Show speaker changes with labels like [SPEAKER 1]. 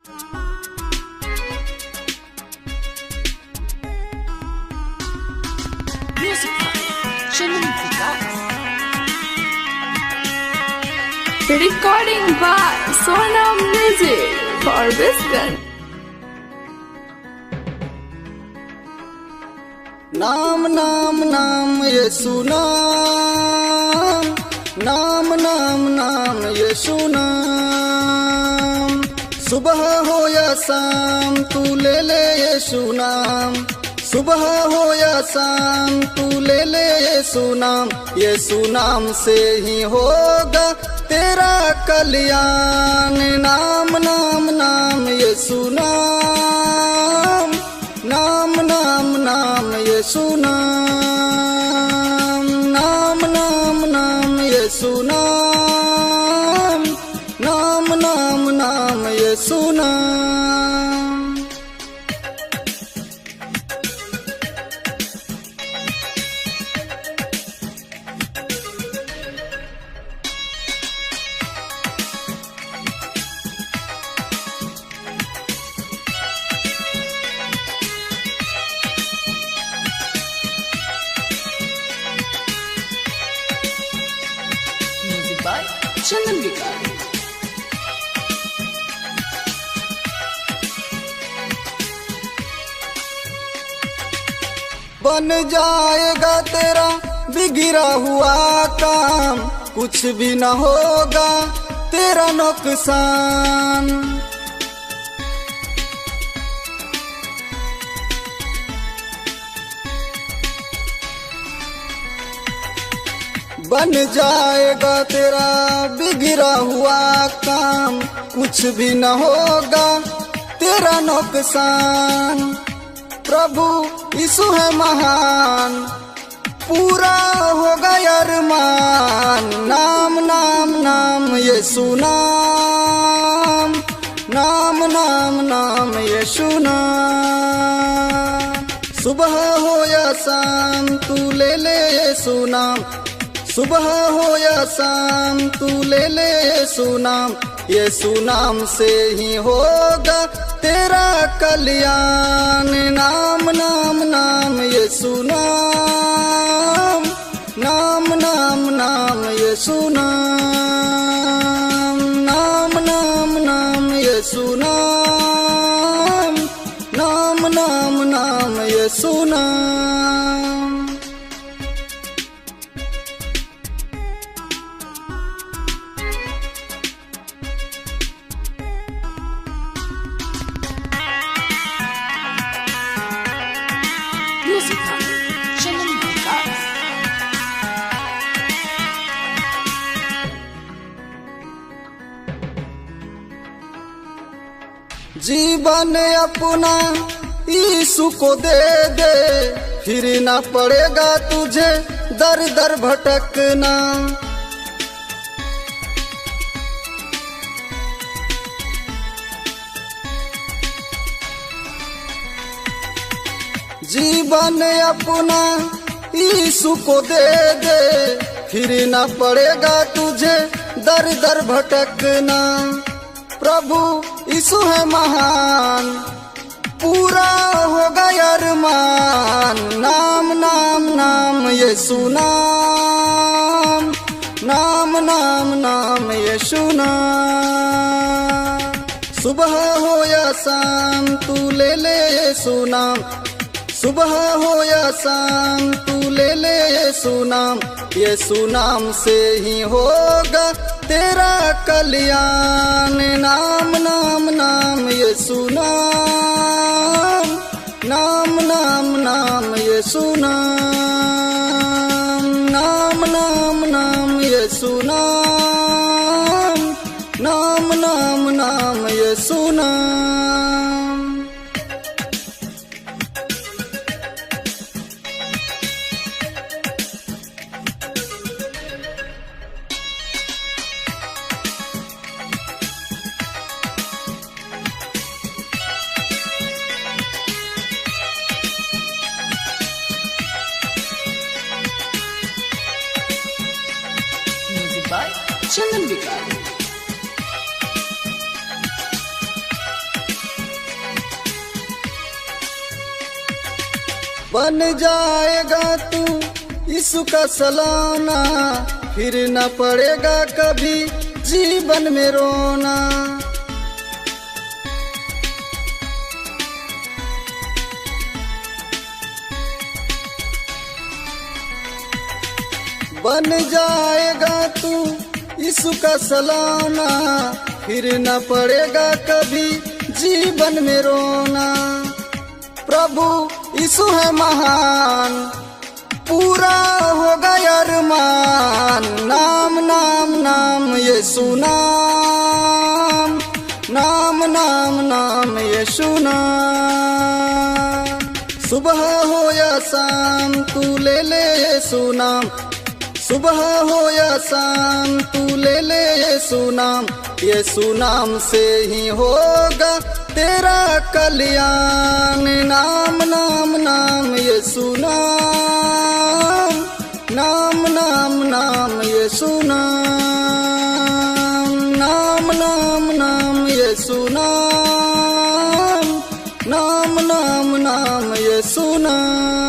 [SPEAKER 1] Recording by Sonam Music for Biscuit.
[SPEAKER 2] नाम नाम नाम यीशु नाम, नाम नाम नाम यीशु नाम। सुबह हो या शाम तू ले ले यीशु नाम, सुबह हो या शाम तू ले ले यीशु नाम। यीशु नाम से ही होगा तेरा कल्याण। नाम नाम नाम यीशु नाम, नाम नाम नाम यीशु नाम, नाम नाम नाम यीशु नाम, नाम नाम नाम यीशु नाम।
[SPEAKER 1] By Chandan Vikar.
[SPEAKER 2] बन जाएगा तेरा बिगड़ा हुआ काम, कुछ भी न होगा तेरा नुकसान। बन जाएगा तेरा बिगड़ा हुआ काम, कुछ भी न होगा तेरा नुकसान। प्रभु यीशु है महान, पूरा होगा अरमान। नाम नाम नाम यीशु नाम, नाम नाम नाम यीशु नाम। सुबह हो या शाम तू ले ले यीशु नाम, सुबह हो या शाम तू ले ले यीशु नाम। यीशु नाम से ही होगा तेरा कल्याण। नाम नाम नाम यीशु नाम, नाम नाम नाम यीशु नाम, नाम नाम नाम यीशु नाम, नाम नाम नाम यीशु नाम।
[SPEAKER 1] Music by Chandan Vikar.
[SPEAKER 2] जीवन अपना यीशु को दे दे, फिर ना पड़ेगा तुझे दर दर भटकना। जीवन अपना यीशु को दे दे, फिर ना पड़ेगा तुझे दर दर भटकना। प्रभु यीशु है महान, पूरा होगा अरमान। नाम नाम नाम यीशु नाम, नाम नाम नाम यीशु नाम। सुबह हो या शाम तू ले ले यीशु नाम, सुबह हो या शाम तू ले ले यीशु नाम। यीशु नाम से ही होगा तेरा कल्याण। नाम नाम नाम यीशु नाम, नाम नाम नाम यीशु नाम, नाम नाम नाम यीशु नाम, नाम नाम नाम यीशु नाम।
[SPEAKER 1] By Chandan Vikar.
[SPEAKER 2] बन जाएगा तू यीशु का सलाना, फिर न पड़ेगा कभी जीवन में रोना। बन जाएगा तू यीशु का सलाना, फिर न पड़ेगा कभी जीवन में रोना। प्रभु यीशु है महान, पूरा होगा अरमान। नाम नाम नाम यीशु नाम, नाम नाम नाम यीशु नाम। सुबह हो या शाम तू ले ले यीशु नाम, सुबह हो या शाम तू ले ले यीशु नाम। यीशु नाम से ही होगा तेरा कल्याण। नाम नाम नाम यीशु नाम, नाम नाम नाम यीशु नाम, नाम नाम नाम यीशु नाम, नाम नाम नाम यीशु नाम।